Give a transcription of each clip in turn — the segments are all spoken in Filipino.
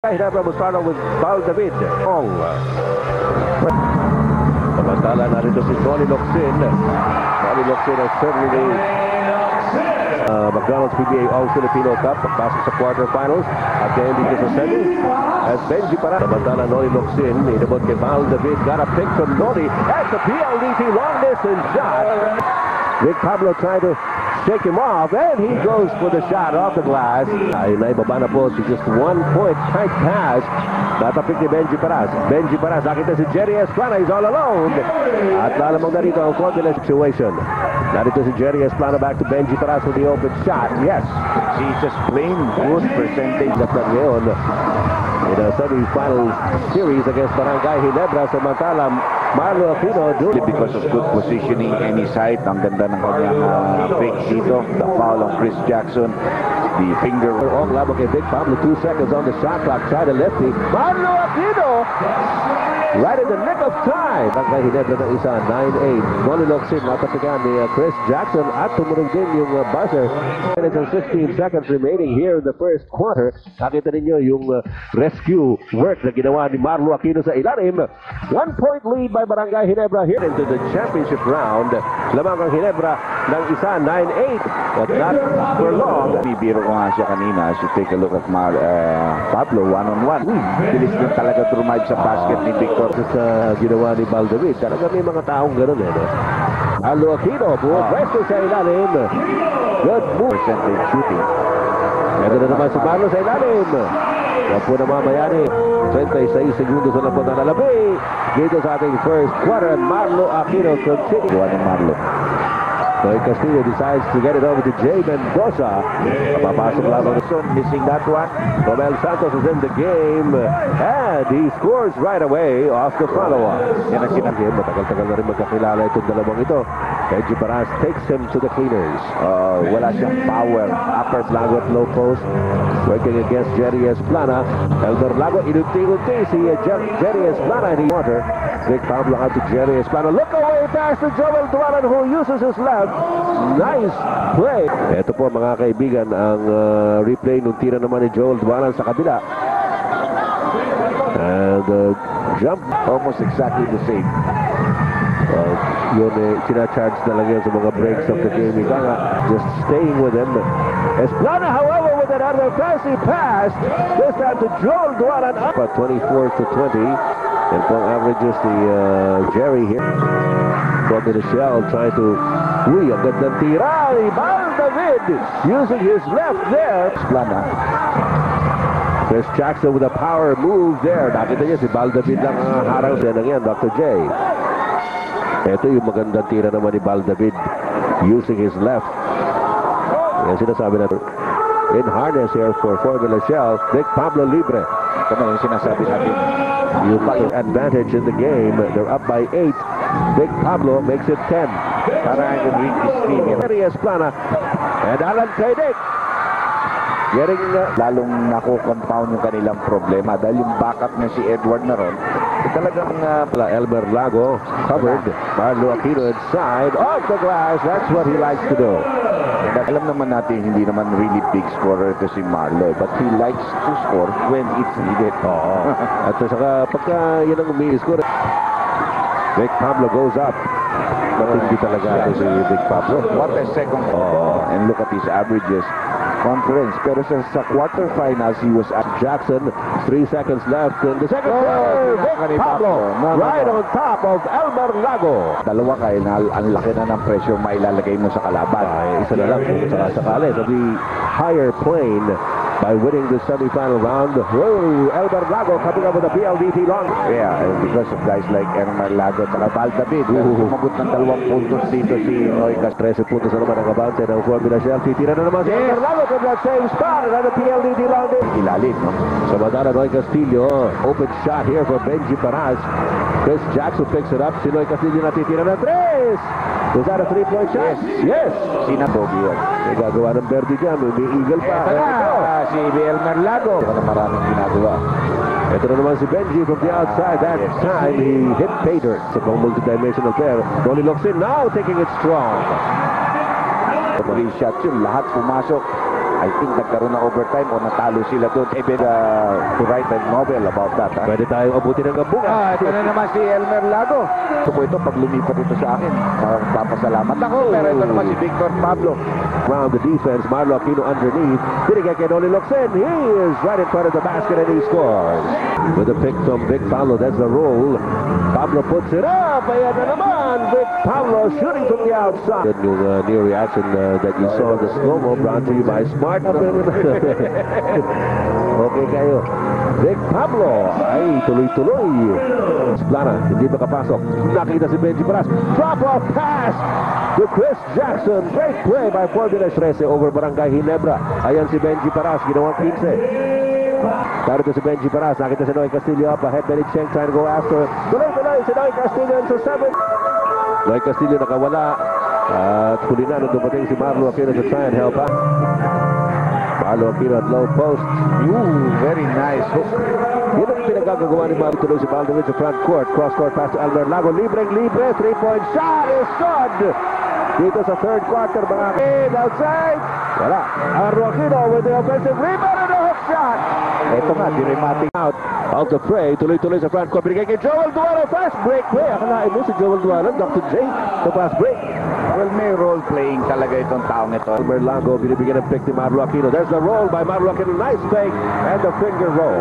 Ginebra will start with Val David. Samantala narito si Tony Locsin. Tony Locsin has certainly McDonald's PBA All-Filipino Cup pagpasok sa quarterfinals at kaya hindi sa semi as Benji Paras. Samantala Noli Locsin inabot kay Val David, got a pick from Noli at the PLDT long distance shot. Vic Pablo trying to shake him off, and he goes for the shot off the glass. Naibaba na po si just 1 point tight pass. Natapik ni Benji Paras. Benji Paras, nakita si Jerry Esplana, he's all alone. At lalamang na rito ang confident situation. Narito si Jerry Esplana back to Benji Paras with the open shot. Yes. She's just plain good percentage. Dapat ngayon in a semi-final series against Barangay Ginebra. Samantala Marlo Aquino doing because of good positioning, any side. Ang ganda ng kanyang fake dito. The foul of Chris Jackson. The finger. Ong labang kay Vic Pablo. 2 seconds on the shot clock. Try to lefty. Marlo Aquino! Right in the nick of time. Barangay Ginebra ng isa. 9-8. Noli Locsin natapigan ni Chris Jackson at tumunog din yung buzzer. Minutes and 15 seconds remaining here in the first quarter. Nakita ninyo yung rescue work na ginawa ni Marlo Aquino sa ilalim. 1 point lead by Barangay Ginebra here into the championship round. Lamang ang Ginebra ng isa, 9-8. But not for long. Bibiro ko nga siya kanina. As you take a look at Pablo, one-on-one. Bilis din talaga drive sa basket ni Victor. Sa ginawa ni Val David. Talaga may mga taong gano'n eh. No? Marlo Aquino, pwesto sa ilalim. Good move. Percentage shooting. Ito na naman si Marlo sa ilalim. Yan po na mamayani. 36 segundos na lang po nalalabi. Dito sa ating first quarter. Marlo Aquino continue. Buwan ni Marlo. Noy Castillo decides to get it over to Jay Mendoza. Papasok lamang Missing that one. Romel Santos is in the game. And he scores right away off the follow-up. Yan ang sinagim. Matagal-tagal na rin magkakilala itong dalawang ito. Benji Paras takes him to the cleaners. Wala siyang power. Upper Lago at low post. Working against Jerry Esplana. Elmer Lago inunti-unti si Jerry Esplana and he water. Vic Pablo out to Jerry Esplana. Look away pass to Joel Dualan who uses his left. Nice play. Ito po mga kaibigan ang replay nung tira naman ni Joel Dualan sa kabila. And jump Almost exactly the same. Yun sinacharge talaga sa mga breaks of the game. Ika nga, just staying with him. Esplana, however, with another fancy pass. This time to Joel Dualan up. 24-20. And pong averages the Jerry here. From the shell, trying to ang gandang tira ni Val David using his left there. Esplana. Chris Jackson with a power move there. Nakita niya si Val David lang ang harang siya ng yan, Dr. J. Ito yung magandang tira naman ni Val David using his left. Yan sinasabi natin. In harness here for Formula Shell, Vic Pablo Libre. Ito na yung sinasabi natin. Yung advantage in the game. They're up by 8. Vic Pablo makes it 10. Para I can read this team. Jerry Esplana and Alan Kaidik. Getting Lalong nako-compound yung kanilang problema dahil yung backup niya si Edward na ron. Talagang Elmer Lago covered. Marlo Aquino inside off the glass. That's what he likes to do. alam naman natin hindi naman really big scorer ito si Marlo, but he likes to score when it's needed. At saka pagka yun ang umi-score, Vic Pablo goes up. Matindi talaga ito si Vic Pablo. What a second. And look at his averages. Conference. Pero sa quarterfinals, he was at Jackson. 3 seconds left in the second quarter. Vic Pablo right on top of Elmer Lago. Dalawa kayo na ang laki na ng pressure mailalagay mo sa kalaban. Isa na lang kung sakasakali. So the higher plane by winning the semi-final round. Whoa, Elmer Lago coming up with a PLDT long. Yeah, because of guys like Elmer Lago at Val David. Sumagot ng 2 puntos dito si Noy Castillo. 13 puntos na naman ang abante ng Formula Shell. Titira na naman si Elmer Lago from that same spot. Another PLDT long. Ilalim, no? Samantala Noy Castillo. Open shot here for Benji Paras. Chris Jackson picks it up. Si Noy Castillo natitira ng 3. Was that a 3-point shot? Yes. Sinabogi yun. May gagawa ng Verdi dyan. May eagle pa. Si Elmer Lago. Ano maraming ginagawa. Ito na naman si Benji from the outside. That time he hit Pater. Sa pang multidimensional pair. Noli Locsin now taking it strong. 3 shots yun. Lahat pumasok. I think nagkaroon ng overtime o natalo sila doon. To write a novel about that. Pwede tayong abutin ng gabunga. Ito na naman si Elmer Lago. Ito po ito, pag lumipat ito sa akin, papasalamat ako. Pero ito naman si Victor Pablo. Round the defense, Marlo Aquino underneath. Binigay kay Noli Locsin. He is right in front of the basket and he scores. With a pick from Vic Pablo, that's the roll. Pablo puts it up. Ayan na naman. Vic Pablo shooting from the outside. Yun yung near reaction that you saw in the slow-mo brought to you by Smart. Okay kayo. Vic Pablo ay tuloy-tuloy. Plana, hindi makapasok. Nakita si Benji Paras. Drop-off pass to Chris Jackson. Great play by Formula 13 over Barangay Ginebra. Ayan si Benji Paras, ginawang 15. Tarito si Benji Paras. Nakita si Noy Castillo up ahead. Benny Cheng trying to go after. Tuloy-tuloy si Noy Castillo into 7. Noy Castillo nakawala. At huli na nung dumating si Marlo Aquino to try and help out. Marlo Aquino at low post. Very nice hook. Yun ang pinagagagawa ni Marlo. Tuloy si Baldovic sa front court. Cross court pass to Elmer Lago. Libre. 3-point shot is good. Dito sa third quarter, mga kid outside. Wala. Marlo Aquino with the offensive rebound and a hook shot. Ito nga, dramatic Out of the fray. Tuloy-tuloy sa front court. Binigay kay Joel Dualo. Fast break play. Akalain mo si Joel Dualo. Dr. J. The fast break. Well, may role-playing talaga itong taong ito. Elmer Lago, binibigyan ng pick ni Marlo Aquino. There's the roll by Marlo Aquino. Nice fake and the finger roll.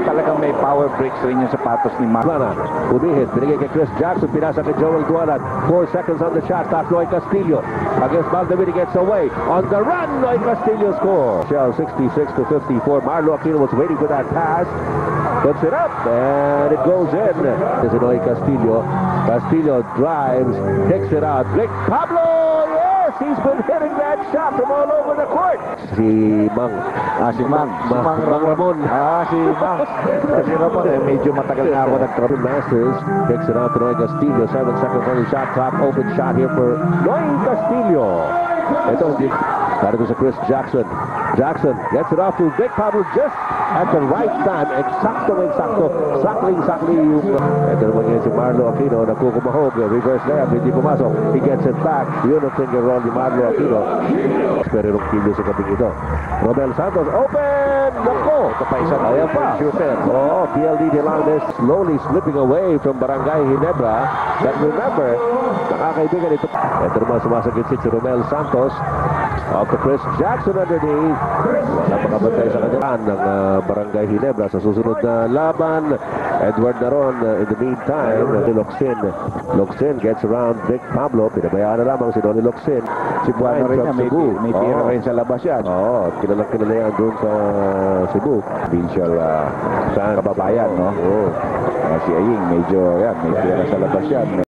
Talagang may power breaks rin yung sapatos ni Marlo. Plana, umihit. Binigay kay Chris Jackson. Pinasa kay Joel Dualan. 4 seconds on the shot. Top Noy Castillo. Against Baldovic, gets away. On the run, Noy Castillo scores. Shell 66-54. Marlo Aquino was waiting for that pass. Puts it up and it goes in. This is Noy Castillo. Castillo drives, takes it out. Vic Pablo, yes, he's been hitting that shot from all over the court. Si Mang. Si Mang. Mang Ramon. Si Mang. Si Ramon, medyo matagal na ako nag-trouble. Masters takes it out to Noy Castillo. 7 seconds on the shot clock. Open shot here for Noy Castillo. Ito, narito sa Chris Jackson. Jackson gets it off to Vic Pablo just at the right time. Eksakto. Sakling yung... Ito naman ngayon si Marlo Aquino. Nakukumahog. Reverse layup. Hindi pumasok. He gets it back. Yun ang finger roll ni Marlo Aquino. Pero nung kilo sa kabing ito. Romel Santos. Open! Nako! Ito pa isa. Ayan pa. Shooter. Oh, PLD Delandes slowly slipping away from Barangay Ginebra. But remember, nakakaibigan ito. Ito naman sumasagit si Romel Santos. Off to Chris Jackson underneath. Napakabantay sa kanya ng Barangay Ginebra sa susunod na laban. Edward Naron in the meantime. Locsin gets around Vic Pablo. Pinabayaan na lamang si Donnie Locsin. Si Buwan rin niya. May tira rin sa labas yan. Kilala yan doon sa Cebu. Provincial kababayan, no? Oo. Si Aying, medyo yan, may tira sa labas yan.